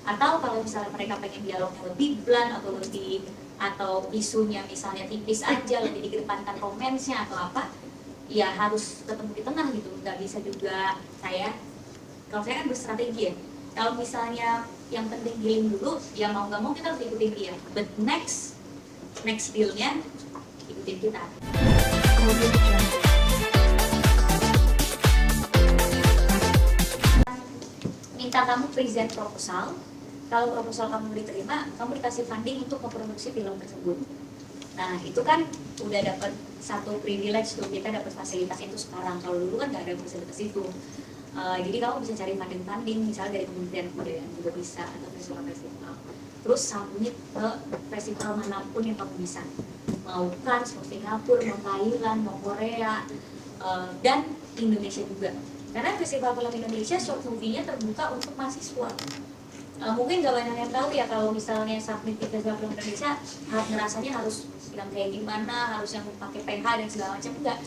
Atau kalau misalnya mereka pengen dialognya lebih blunt atau isunya misalnya tipis aja, lebih dikedepankan romansnya atau apa, ya harus ketemu di tengah gitu. Nggak bisa juga kalau saya kan berstrategi ya, kalau misalnya yang penting healing dulu, ya mau nggak mau kita harus ikutin dia, but next dealnya ikutin kita. Minta kamu present proposal, kalau proposal kamu diterima, kamu dikasih funding untuk memproduksi film tersebut. Nah itu kan udah dapat satu privilege tuh, kita dapat fasilitas itu sekarang. Kalau dulu kan nggak ada fasilitas itu. Jadi kamu bisa cari funding misalnya dari Kementerian Kebudayaan juga bisa, atau festival. Terus submit ke festival manapun yang kamu bisa, mau Cannes, mau Singapura, mau Thailand, mau Korea, dan Indonesia juga. Karena festival film Indonesia short movie-nya terbuka untuk mahasiswa. Mungkin gak banyak yang tahu ya, kalau misalnya submit ke festival film Indonesia ngerasanya harus yang kayak gimana, harus yang pakai PH dan segala macam. Enggak,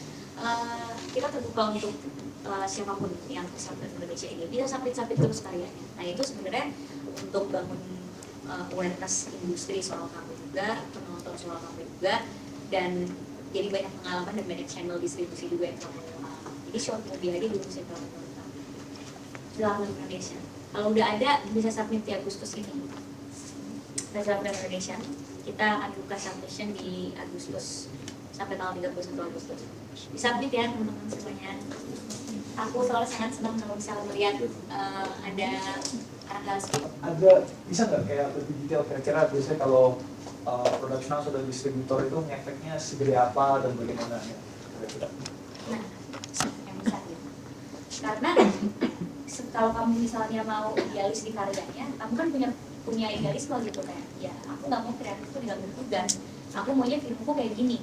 kita terbuka untuk siapapun yang submit Indonesia ini bisa submit terus karyanya. Nah itu sebenarnya untuk bangun awareness industri soal kamu juga, penonton soal kamu juga, dan jadi banyak pengalaman dan banyak channel distribusi juga yang kamu. Jadi short movie aja dulu saya tahu film Indonesia. Kalau udah ada bisa submit di Agustus ini. Festival Film Indonesia kita akan buka submission di Agustus sampai tanggal 31 Agustus. Disubmit ya teman-teman semuanya. Aku selalu sangat senang kalau misalnya melihat ada anak-anak ada bisa nggak kayak lebih detail kira-kira biasanya kalau production house atau distributor itu ngefeknya segede apa dan bagaimana ya kira-kira? Nah, yang bisa ya. Karena kalau kamu misalnya mau idealis di karyanya, kamu kan punya idealisme gitu kayak, ya aku nggak mau kreatif itu tinggal bertugas, aku maunya filmku kayak gini.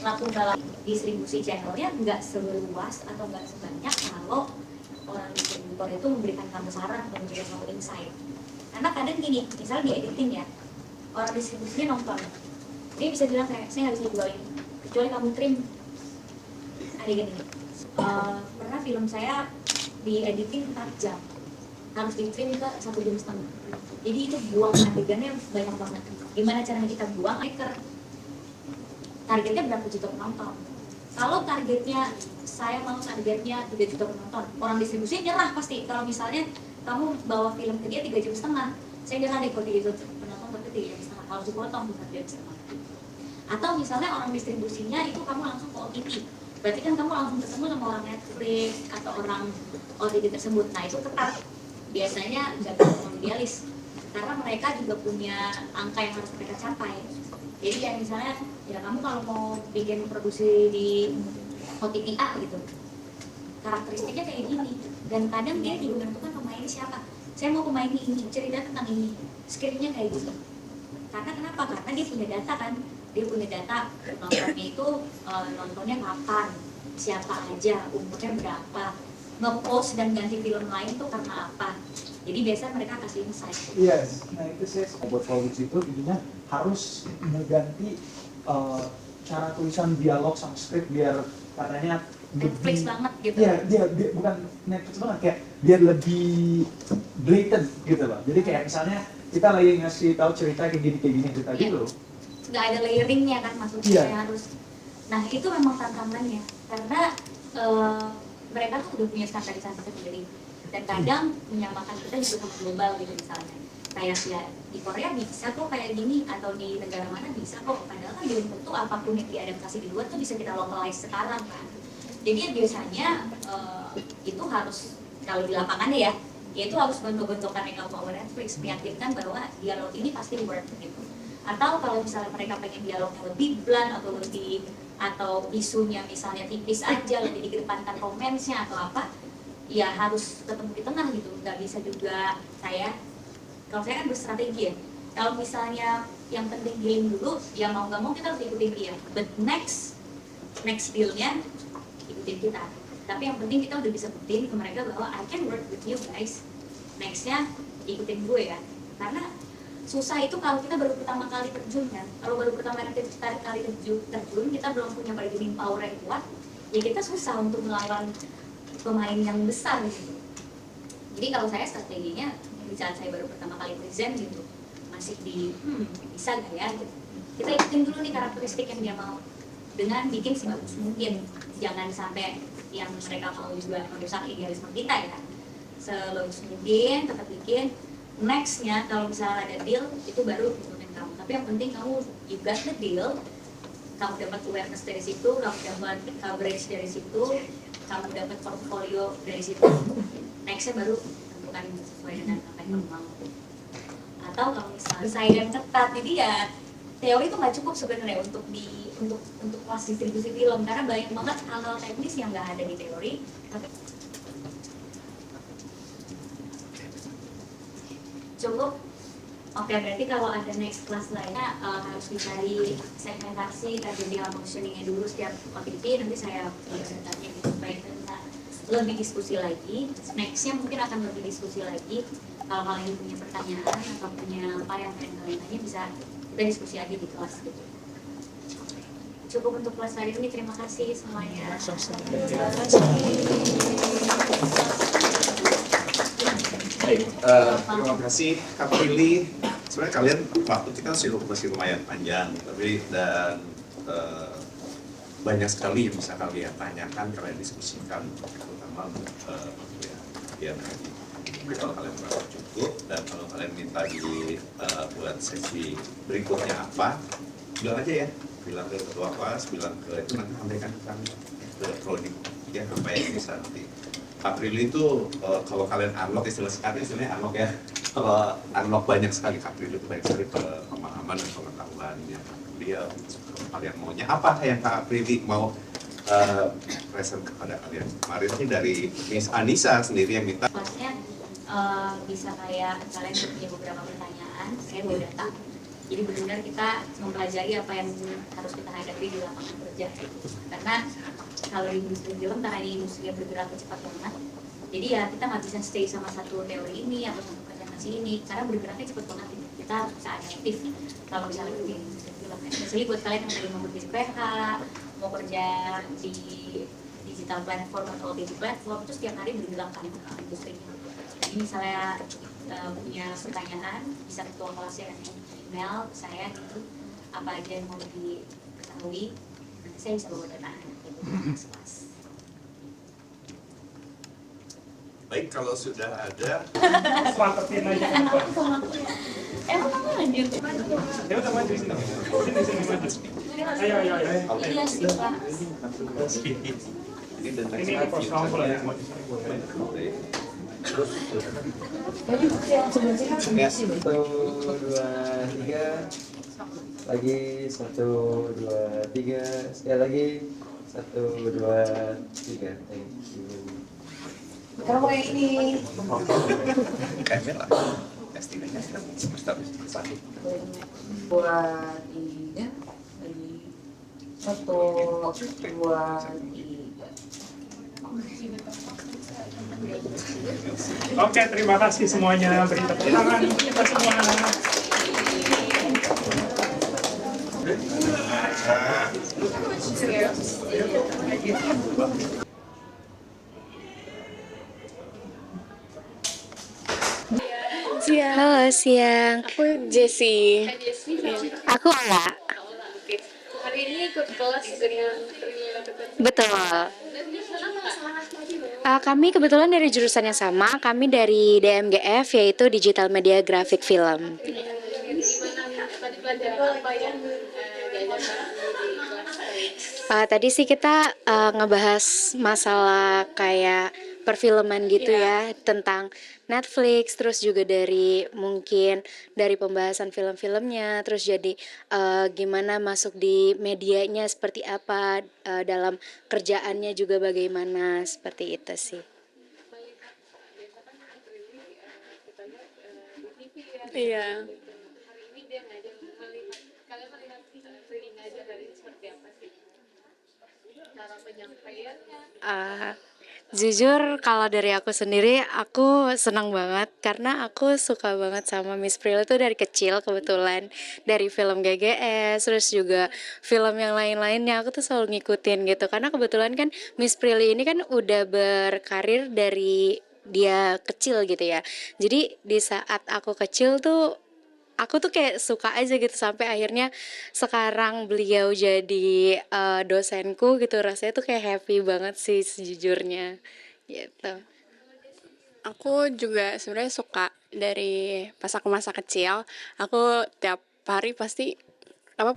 Laku dalam distribusi channelnya nggak seluas atau nggak sebanyak kalau orang distributor itu memberikan kamu saran atau memberikan kamu insight. Karena kadang gini, misalnya di editing ya, orang distribusinya nonton, dia bisa bilang kayak saya nggak bisa jual ini kecuali kamu trim adegan ini. Pernah film saya di editing 4 jam, harus di trim ke 1,5 jam. Jadi itu buang adegannya banyak banget. Gimana caranya kita buang? Targetnya berapa juta penonton? Kalau targetnya saya mau targetnya 3 juta penonton, orang distribusi nyerah pasti. Kalau misalnya kamu bawa film ke dia 3,5 jam, saya nyerah deh kalau 3 juta penonton tapi 3,5 jam kalau dipotong bukan 3,5 jam. Atau misalnya orang distribusinya itu kamu langsung ke OTT, berarti kan kamu langsung ketemu sama orang Netflix atau orang OTT tersebut. Nah itu tetap biasanya nggak terlalu idealis karena mereka juga punya angka yang harus mereka capai. Jadi kayak misalnya, ya kamu kalau mau bikin produksi di OTT A gitu, karakteristiknya kayak gini, dan kadang dia juga menentukan pemainnya siapa. Saya mau pemain ini, cerita tentang ini, skripnya kayak gitu. Karena kenapa? Karena dia punya data kan, dia punya data nontonnya itu nontonnya kapan, siapa aja, umurnya berapa, nge-post dan ganti film lain tuh karena apa. Jadi biasanya mereka kasih insight. Yes, nah itu saya buat produksi itu intinya harus mengganti cara tulisan dialog sama skrip biar katanya Netflix banget gitu. Iya, dia bukan Netflix banget, kayak biar lebih blatant gitu loh. Jadi kayak misalnya kita lagi ngasih tahu cerita kayak gini cerita dulu. Nggak ada layering-nya kan maksudnya, saya harus. Nah itu memang tantangannya karena mereka tuh udah punya standarisasi sendiri dan kadang menyamakan kita juga sama global gitu misalnya. Kayak ya di Korea bisa kok kayak gini atau di negara mana bisa kok, padahal kan belum tentu apapun yang diadaptasi di luar tuh bisa kita localize sekarang kan. Jadi biasanya itu harus kalau di lapangannya ya itu harus bentuk-bentukan yang kamu mau Netflix meyakinkan bahwa dialog ini pasti work gitu. Atau kalau misalnya mereka pengen dialognya lebih blunt atau isunya misalnya tipis aja, lebih dikedepankan romansnya atau apa, ya harus ketemu di tengah gitu. Nggak bisa juga kalau saya kan berstrategi ya, kalau misalnya yang penting healing dulu, ya mau nggak mau kita harus ikutin dia, but next dealnya ikutin kita. Tapi yang penting kita udah bisa buktiin ke mereka bahwa I can work with you guys, nextnya ikutin gue ya. Karena susah itu kalau kita baru pertama kali terjun kan, kalau baru pertama kali terjun kita belum punya bargaining power yang kuat, ya kita susah untuk melawan pemain yang besar gitu. Jadi kalau saya strateginya di saat saya baru pertama kali present gitu masih di bisa nggak ya gitu. Kita ikutin dulu nih karakteristik yang dia mau dengan bikin sebagus mungkin, jangan sampai yang mereka mau juga merusak idealisme kita ya. Sebagus mungkin tetap bikin, nextnya kalau misalnya ada deal itu baru implement kamu, tapi yang penting kamu you got the deal, kamu dapat awareness dari situ, kamu dapat coverage dari situ, kamu dapat portfolio dari situ, nextnya baru tentukan sesuai dengan apa yang kamu mau. Atau kalau misalnya saingan ketat, jadi ya teori itu nggak cukup sebenarnya untuk kelas distribusi film, karena banyak banget hal-hal teknis yang nggak ada di teori. Cukup. Oke, berarti kalau ada next class lainnya harus dicari segmentasi, targeting positioningnya dulu setiap OTT, nanti saya tanya gitu supaya kita bisa lebih diskusi lagi. Nextnya mungkin akan lebih diskusi lagi. Kalau kalian punya pertanyaan atau punya apa yang kalian tanya, bisa kita diskusi lagi di kelas gitu. Cukup untuk kelas hari ini, terima kasih semuanya. Baik, terima kasih Kak Prilly. Sebenarnya kalian waktu kita masih lumayan panjang, tapi banyak sekali yang bisa kalian tanyakan, kalian diskusikan, terutama ya tadi. Tapi kalau kalian merasa cukup dan kalau kalian minta buat sesi berikutnya apa, bilang aja ya, bilang ke ketua kelas, bilang ke itu nanti sampaikan ke prodi ya apa yang bisa nanti. April itu kalau kalian unlock istilahnya unlock ya, kalau unlock banyak sekali April itu banyak sekali pemahaman dan pengetahuan yang dia kalian maunya apa yang Kak April mau present kepada kalian. Kemarin ini dari Miss Anissa sendiri yang minta. Kelasnya bisa kayak kalian punya beberapa pertanyaan, saya bawa data. Jadi benar-benar kita mempelajari apa yang harus kita hadapi di lapangan kerja. Karena kalau di industri film, karena ini industri yang bergerak cepat banget, jadi ya kita nggak bisa stay sama satu teori ini atau satu presentasi ini, karena bergeraknya cepat banget. Kita bisa adaptif kalau misalnya di industri film. Jadi buat kalian yang tadi mau kerja di PH, mau kerja di digital platform atau OTT platform, itu setiap hari bergerak kan industrinya. Jadi misalnya punya pertanyaan, bisa ketua kelasnya email ke saya gitu, apa aja yang mau diketahui, nanti saya bisa bawa data gitu, kelas. Baik, kalau sudah ada. Mantepin aja. Emang kamu lanjut? Ya udah maju sini. Sini maju. Ayo. Iya sih Pak. Ini pos kamu lah yang maju sini boleh. Ya. 1, 2, 3 lagi 1, 2, 3 sekali lagi 1, 2, 3 thank you. Kamu yang ini. KML lah. Estimasinya semester satu. Buat tiga lagi 1, 2, 3. Oke, terima kasih semuanya. Beri tepuk tangan kita semua. Halo, siang. Aku Jessie. Aku Ola. Hari ini ikut kelas dengan Betul. Kami kebetulan dari jurusan yang sama. Kami dari DMGF, yaitu Digital Media Graphic Film. tadi pelajaran apa yang diajarkan di kelas? Tadi sih kita ngebahas masalah kayak perfilman gitu ya, tentang Netflix, terus juga dari mungkin dari pembahasan film-filmnya, terus jadi gimana masuk di medianya seperti apa, dalam kerjaannya juga bagaimana, seperti itu sih. Iya. Hari ini dia ngajak kalian melihat Prilly ngajar dari seperti apa sih? Cara penyampaiannya. Jujur kalau dari aku sendiri, aku senang banget karena aku suka banget sama Miss Prilly itu dari kecil kebetulan. Dari film GGS, terus juga film yang lain-lainnya aku tuh selalu ngikutin gitu. Karena kebetulan kan Miss Prilly ini kan udah berkarir dari dia kecil gitu ya. Jadi di saat aku kecil tuh aku tuh kayak suka aja gitu sampai akhirnya sekarang beliau jadi dosenku gitu, rasanya tuh kayak happy banget sih sejujurnya gitu. Aku juga sebenarnya suka dari pas aku masa kecil, aku tiap hari pasti apa